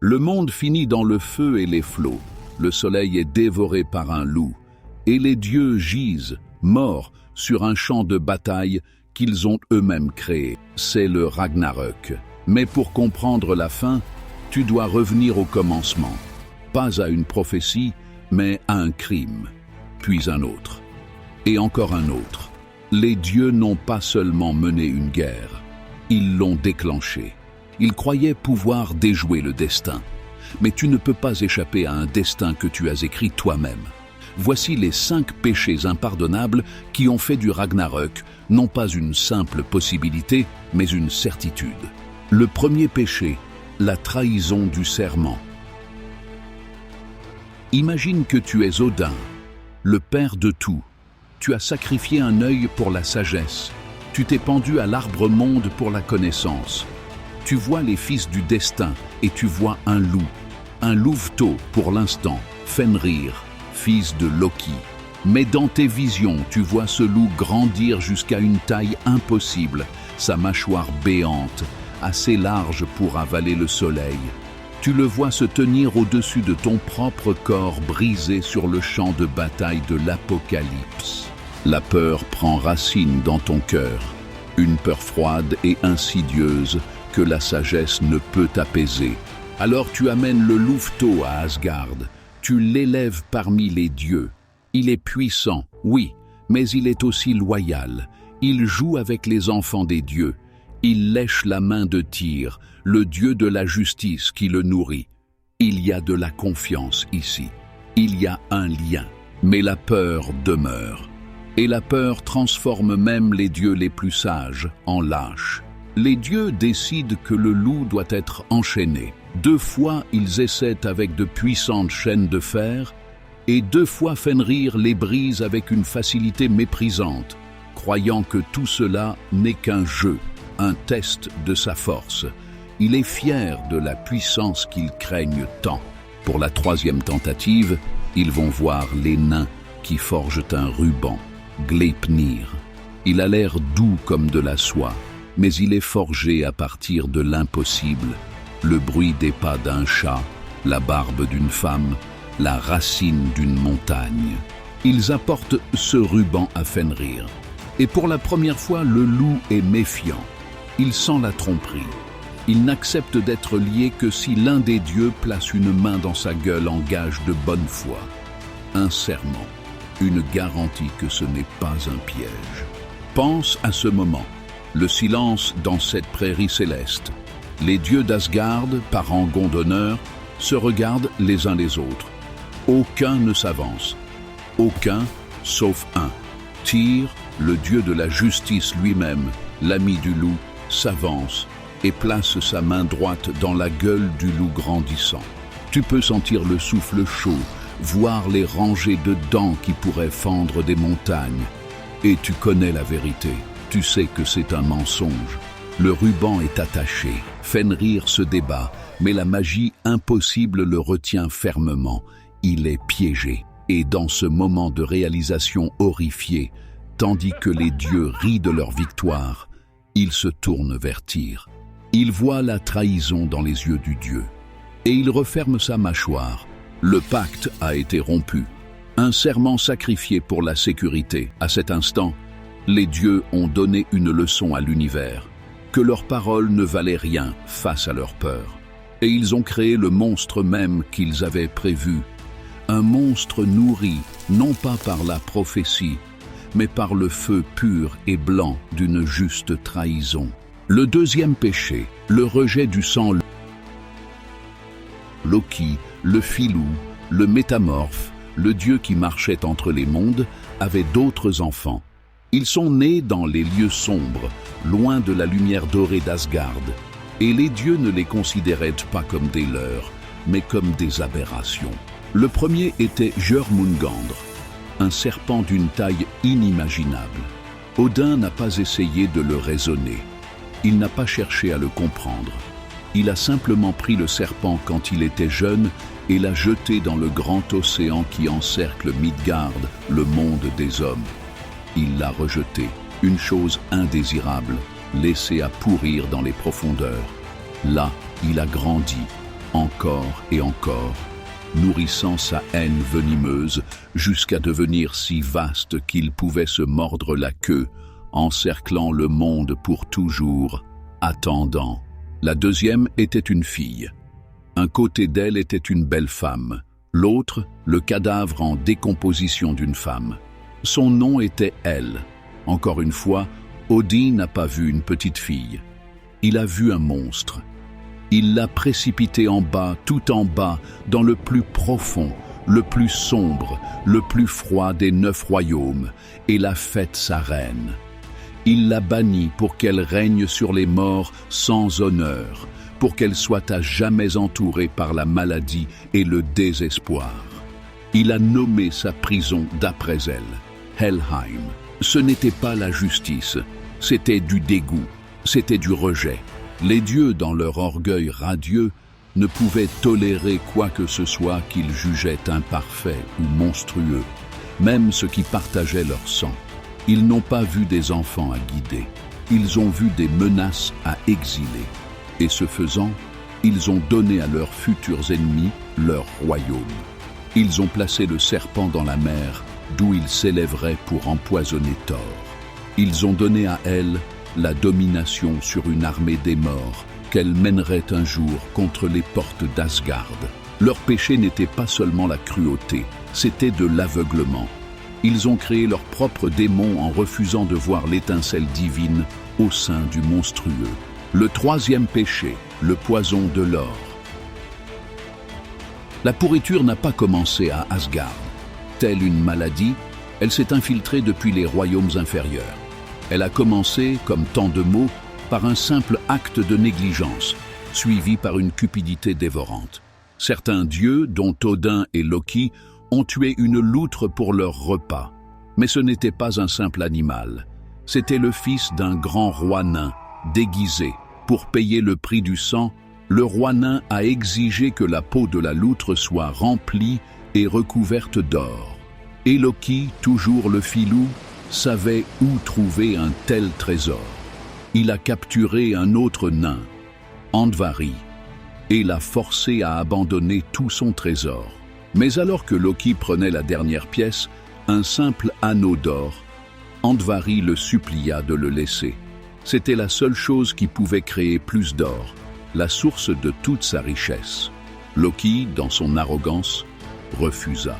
Le monde finit dans le feu et les flots. Le soleil est dévoré par un loup. Et les dieux gisent, morts, sur un champ de bataille qu'ils ont eux-mêmes créé. C'est le Ragnarök. Mais pour comprendre la fin, tu dois revenir au commencement. Pas à une prophétie, mais à un crime. Puis un autre. Et encore un autre. Les dieux n'ont pas seulement mené une guerre. Ils l'ont déclenchée. Ils croyaient pouvoir déjouer le destin. Mais tu ne peux pas échapper à un destin que tu as écrit toi-même. Voici les 5 péchés impardonnables qui ont fait du Ragnarök non pas une simple possibilité, mais une certitude. Le premier péché, la trahison du serment. Imagine que tu es Odin, le père de tout. Tu as sacrifié un œil pour la sagesse. Tu t'es pendu à l'arbre monde pour la connaissance. Tu vois les fils du destin et tu vois un louveteau pour l'instant, Fenrir, fils de Loki. Mais dans tes visions, tu vois ce loup grandir jusqu'à une taille impossible, sa mâchoire béante, assez large pour avaler le soleil. Tu le vois se tenir au-dessus de ton propre corps brisé sur le champ de bataille de l'Apocalypse. La peur prend racine dans ton cœur, une peur froide et insidieuse que la sagesse ne peut apaiser. Alors tu amènes le louveteau à Asgard, tu l'élèves parmi les dieux. Il est puissant, oui, mais il est aussi loyal. Il joue avec les enfants des dieux. Il lèche la main de Tyr, le dieu de la justice qui le nourrit. Il y a de la confiance ici. Il y a un lien. Mais la peur demeure. Et la peur transforme même les dieux les plus sages en lâches. Les dieux décident que le loup doit être enchaîné. 2 fois, ils essaient avec de puissantes chaînes de fer, et 2 fois Fenrir les brise avec une facilité méprisante, croyant que tout cela n'est qu'un jeu, un test de sa force. Il est fier de la puissance qu'ils craignent tant. Pour la 3e tentative, ils vont voir les nains qui forgent un ruban, Gleipnir. Il a l'air doux comme de la soie, mais il est forgé à partir de l'impossible. Le bruit des pas d'un chat, la barbe d'une femme, la racine d'une montagne. Ils apportent ce ruban à Fenrir. Et pour la première fois, le loup est méfiant. Il sent la tromperie. Il n'accepte d'être lié que si l'un des dieux place une main dans sa gueule en gage de bonne foi. Un serment, une garantie que ce n'est pas un piège. Pense à ce moment, le silence dans cette prairie céleste. Les dieux d'Asgard, parangons d'honneur, se regardent les uns les autres. Aucun ne s'avance. Aucun, sauf un. Tyr, le dieu de la justice lui-même, l'ami du loup, s'avance et place sa main droite dans la gueule du loup grandissant. Tu peux sentir le souffle chaud, voir les rangées de dents qui pourraient fendre des montagnes. Et tu connais la vérité. Tu sais que c'est un mensonge. Le ruban est attaché. Fenrir se débat, mais la magie impossible le retient fermement. Il est piégé. Et dans ce moment de réalisation horrifié, tandis que les dieux rient de leur victoire, il se tourne vers Tyr. Il voit la trahison dans les yeux du dieu. Et il referme sa mâchoire. Le pacte a été rompu. Un serment sacrifié pour la sécurité. À cet instant, les dieux ont donné une leçon à l'univers, que leurs paroles ne valaient rien face à leur peur. Et ils ont créé le monstre même qu'ils avaient prévu. Un monstre nourri, non pas par la prophétie, mais par le feu pur et blanc d'une juste trahison. Le 2e péché, le rejet du sang. Loki, le filou, le métamorphe, le dieu qui marchait entre les mondes, avait d'autres enfants. Ils sont nés dans les lieux sombres, loin de la lumière dorée d'Asgard, et les dieux ne les considéraient pas comme des leurs, mais comme des aberrations. Le premier était Jörmungandr, un serpent d'une taille inimaginable. Odin n'a pas essayé de le raisonner. Il n'a pas cherché à le comprendre. Il a simplement pris le serpent quand il était jeune et l'a jeté dans le grand océan qui encercle Midgard, le monde des hommes. Il l'a rejeté, une chose indésirable, laissée à pourrir dans les profondeurs. Là, il a grandi. encore et encore, nourrissant sa haine venimeuse jusqu'à devenir si vaste qu'il pouvait se mordre la queue, encerclant le monde pour toujours, attendant. La deuxième était une fille. Un côté d'elle était une belle femme, l'autre, le cadavre en décomposition d'une femme. Son nom était Elle. Encore une fois, Odin n'a pas vu une petite fille. Il a vu un monstre. Il l'a précipité en bas, tout en bas, dans le plus profond, le plus sombre, le plus froid des 9 royaumes, et l'a faite sa reine. Il l'a bannie pour qu'elle règne sur les morts sans honneur, pour qu'elle soit à jamais entourée par la maladie et le désespoir. Il a nommé sa prison d'après elle, Helheim. Ce n'était pas la justice, c'était du dégoût, c'était du rejet. Les dieux, dans leur orgueil radieux, ne pouvaient tolérer quoi que ce soit qu'ils jugeaient imparfait ou monstrueux, même ceux qui partageaient leur sang. Ils n'ont pas vu des enfants à guider, ils ont vu des menaces à exiler. Et ce faisant, ils ont donné à leurs futurs ennemis leur royaume. Ils ont placé le serpent dans la mer, d'où il s'élèverait pour empoisonner Thor. Ils ont donné à elle la domination sur une armée des morts qu'elle mènerait un jour contre les portes d'Asgard. Leur péché n'était pas seulement la cruauté, c'était de l'aveuglement. Ils ont créé leur propre démon en refusant de voir l'étincelle divine au sein du monstrueux. Le troisième péché, le poison de l'or. La pourriture n'a pas commencé à Asgard. Telle une maladie, elle s'est infiltrée depuis les royaumes inférieurs. Elle a commencé, comme tant de maux, par un simple acte de négligence, suivi par une cupidité dévorante. Certains dieux, dont Odin et Loki, ont tué une loutre pour leur repas. Mais ce n'était pas un simple animal. C'était le fils d'un grand roi nain, déguisé. Pour payer le prix du sang, le roi nain a exigé que la peau de la loutre soit remplie et recouverte d'or. Et Loki, toujours le filou, savait où trouver un tel trésor. Il a capturé un autre nain, Andvari, et l'a forcé à abandonner tout son trésor. Mais alors que Loki prenait la dernière pièce, un simple anneau d'or, Andvari le supplia de le laisser. C'était la seule chose qui pouvait créer plus d'or, la source de toute sa richesse. Loki, dans son arrogance, refusa.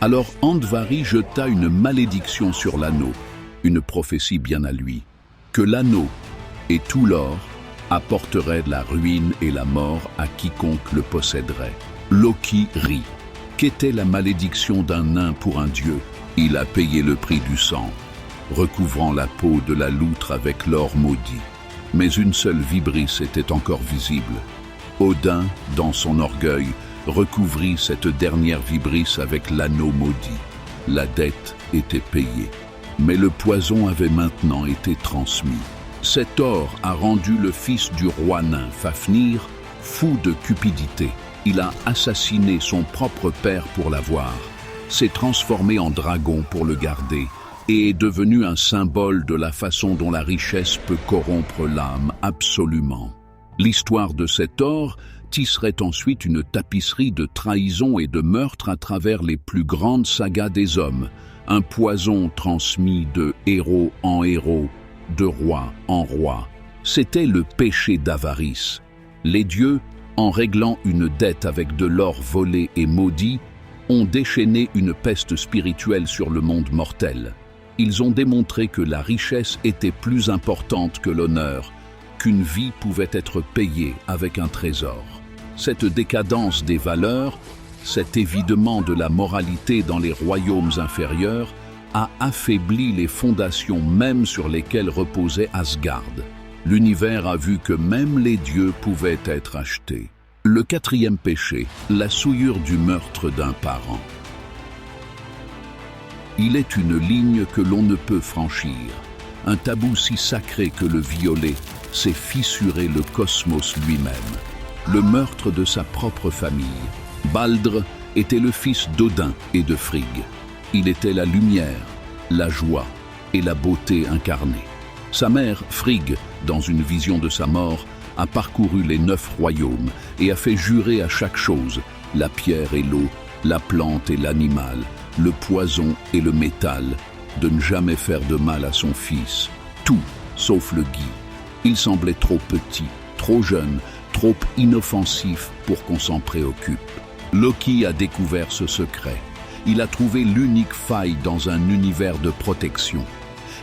Alors Andvari jeta une malédiction sur l'anneau, une prophétie bien à lui, que l'anneau et tout l'or apporteraient la ruine et la mort à quiconque le posséderait. Loki rit. Qu'était la malédiction d'un nain pour un dieu? Il a payé le prix du sang, recouvrant la peau de la loutre avec l'or maudit. Mais une seule vibrisse était encore visible. Odin, dans son orgueil, recouvrit cette dernière vibrisse avec l'anneau maudit. La dette était payée. Mais le poison avait maintenant été transmis. Cet or a rendu le fils du roi nain, Fafnir, fou de cupidité. Il a assassiné son propre père pour l'avoir, s'est transformé en dragon pour le garder, et est devenu un symbole de la façon dont la richesse peut corrompre l'âme absolument. L'histoire de cet or tisserait ensuite une tapisserie de trahison et de meurtre à travers les plus grandes sagas des hommes, un poison transmis de héros en héros, de roi en roi. C'était le péché d'avarice. Les dieux, en réglant une dette avec de l'or volé et maudit, ont déchaîné une peste spirituelle sur le monde mortel. Ils ont démontré que la richesse était plus importante que l'honneur, qu'une vie pouvait être payée avec un trésor. Cette décadence des valeurs, cet évidement de la moralité dans les royaumes inférieurs, a affaibli les fondations même sur lesquelles reposait Asgard. L'univers a vu que même les dieux pouvaient être achetés. Le quatrième péché, la souillure du meurtre d'un parent. Il est une ligne que l'on ne peut franchir, un tabou si sacré que le violer, c'est fissurer le cosmos lui-même. Le meurtre de sa propre famille. Baldr était le fils d'Odin et de Frigg. Il était la lumière, la joie et la beauté incarnée. Sa mère, Frigg, dans une vision de sa mort, a parcouru les 9 royaumes et a fait jurer à chaque chose, la pierre et l'eau, la plante et l'animal, le poison et le métal, de ne jamais faire de mal à son fils. Tout, sauf le Guy. Il semblait trop petit, trop jeune, trop inoffensif pour qu'on s'en préoccupe. Loki a découvert ce secret. Il a trouvé l'unique faille dans un univers de protection.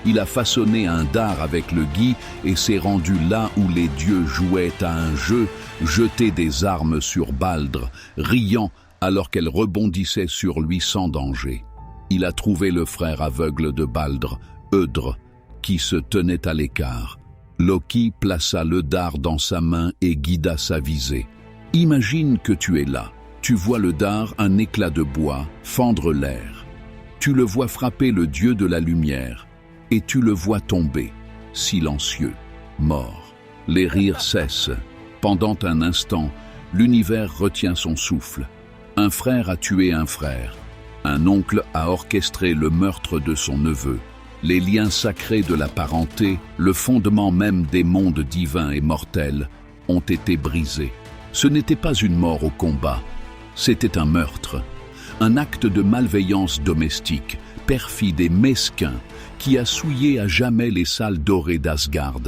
Il a façonné un dard avec le Guy et s'est rendu là où les dieux jouaient à un jeu, jeter des armes sur Baldr, riant alors qu'elles rebondissaient sur lui sans danger. Il a trouvé le frère aveugle de Baldr, Eudre, qui se tenait à l'écart. Loki plaça le dard dans sa main et guida sa visée. Imagine que tu es là. Tu vois le dard, un éclat de bois, fendre l'air. Tu le vois frapper le dieu de la lumière. Et tu le vois tomber, silencieux, mort. Les rires cessent. Pendant un instant, l'univers retient son souffle. Un frère a tué un frère. Un oncle a orchestré le meurtre de son neveu. Les liens sacrés de la parenté, le fondement même des mondes divins et mortels, ont été brisés. Ce n'était pas une mort au combat, c'était un meurtre. Un acte de malveillance domestique, perfide et mesquin, qui a souillé à jamais les salles dorées d'Asgard.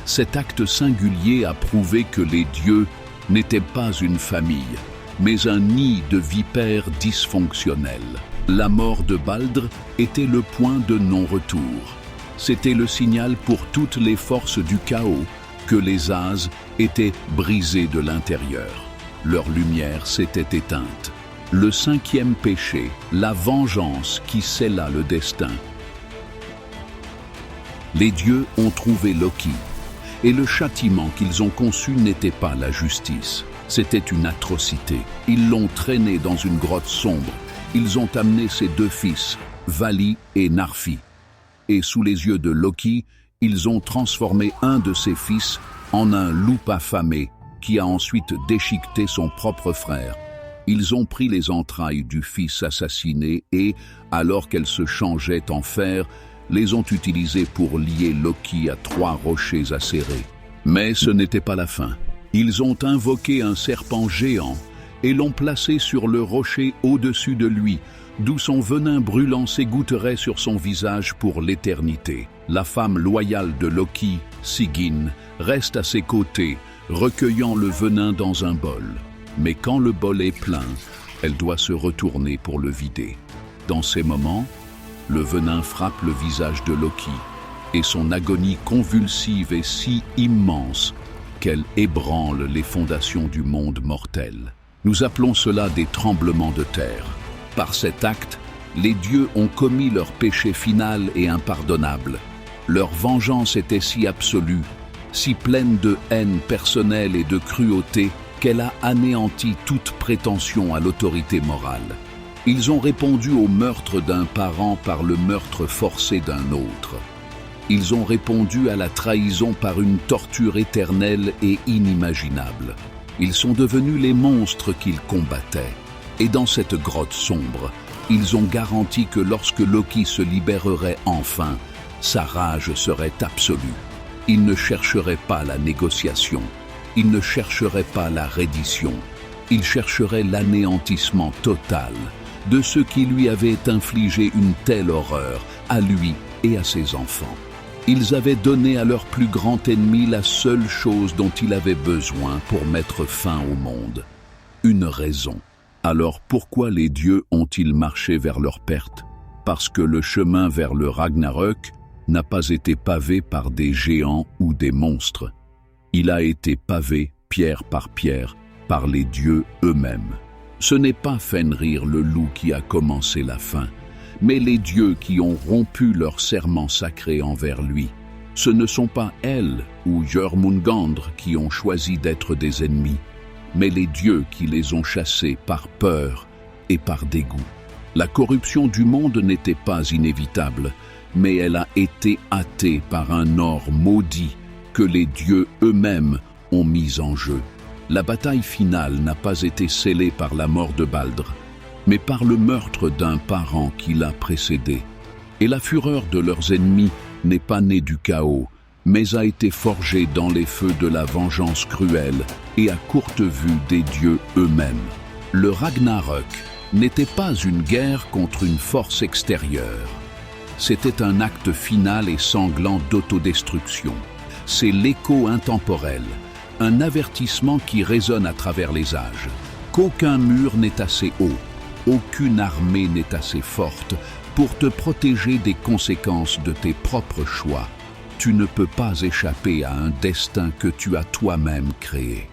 Cet acte singulier a prouvé que les dieux n'étaient pas une famille, mais un nid de vipères dysfonctionnelles. La mort de Baldr était le point de non-retour. C'était le signal pour toutes les forces du chaos que les As étaient brisés de l'intérieur. Leur lumière s'était éteinte. Le 5e péché, la vengeance qui scella le destin. Les dieux ont trouvé Loki, et le châtiment qu'ils ont conçu n'était pas la justice, c'était une atrocité. Ils l'ont traîné dans une grotte sombre, ils ont amené ses 2 fils, Vali et Narfi. Et sous les yeux de Loki, ils ont transformé un de ses fils en un loup affamé, qui a ensuite déchiqueté son propre frère. Ils ont pris les entrailles du fils assassiné et, alors qu'elles se changeaient en fer, les ont utilisés pour lier Loki à 3 rochers acérés. Mais ce n'était pas la fin. Ils ont invoqué un serpent géant et l'ont placé sur le rocher au-dessus de lui, d'où son venin brûlant s'égoutterait sur son visage pour l'éternité. La femme loyale de Loki, Sigyn, reste à ses côtés, recueillant le venin dans un bol. Mais quand le bol est plein, elle doit se retourner pour le vider. Dans ces moments, le venin frappe le visage de Loki, et son agonie convulsive est si immense qu'elle ébranle les fondations du monde mortel. Nous appelons cela des tremblements de terre. Par cet acte, les dieux ont commis leur péché final et impardonnable. Leur vengeance était si absolue, si pleine de haine personnelle et de cruauté, qu'elle a anéanti toute prétention à l'autorité morale. Ils ont répondu au meurtre d'un parent par le meurtre forcé d'un autre. Ils ont répondu à la trahison par une torture éternelle et inimaginable. Ils sont devenus les monstres qu'ils combattaient. Et dans cette grotte sombre, ils ont garanti que lorsque Loki se libérerait enfin, sa rage serait absolue. Il ne chercherait pas la négociation. Il ne chercherait pas la reddition. Il chercherait l'anéantissement total de ceux qui lui avaient infligé une telle horreur, à lui et à ses enfants. Ils avaient donné à leur plus grand ennemi la seule chose dont il avait besoin pour mettre fin au monde. Une raison. Alors pourquoi les dieux ont-ils marché vers leur perte? Parce que le chemin vers le Ragnarök n'a pas été pavé par des géants ou des monstres. Il a été pavé, pierre par pierre, par les dieux eux-mêmes. Ce n'est pas Fenrir le loup qui a commencé la fin, mais les dieux qui ont rompu leur serment sacré envers lui. Ce ne sont pas Elle ou Jörmungandr qui ont choisi d'être des ennemis, mais les dieux qui les ont chassés par peur et par dégoût. La corruption du monde n'était pas inévitable, mais elle a été hâtée par un or maudit que les dieux eux-mêmes ont mis en jeu. La bataille finale n'a pas été scellée par la mort de Baldr, mais par le meurtre d'un parent qui l'a précédé. Et la fureur de leurs ennemis n'est pas née du chaos, mais a été forgé dans les feux de la vengeance cruelle et à courte vue des dieux eux-mêmes. Le Ragnarök n'était pas une guerre contre une force extérieure. C'était un acte final et sanglant d'autodestruction. C'est l'écho intemporel, un avertissement qui résonne à travers les âges, qu'aucun mur n'est assez haut, aucune armée n'est assez forte pour te protéger des conséquences de tes propres choix. Tu ne peux pas échapper à un destin que tu as toi-même créé.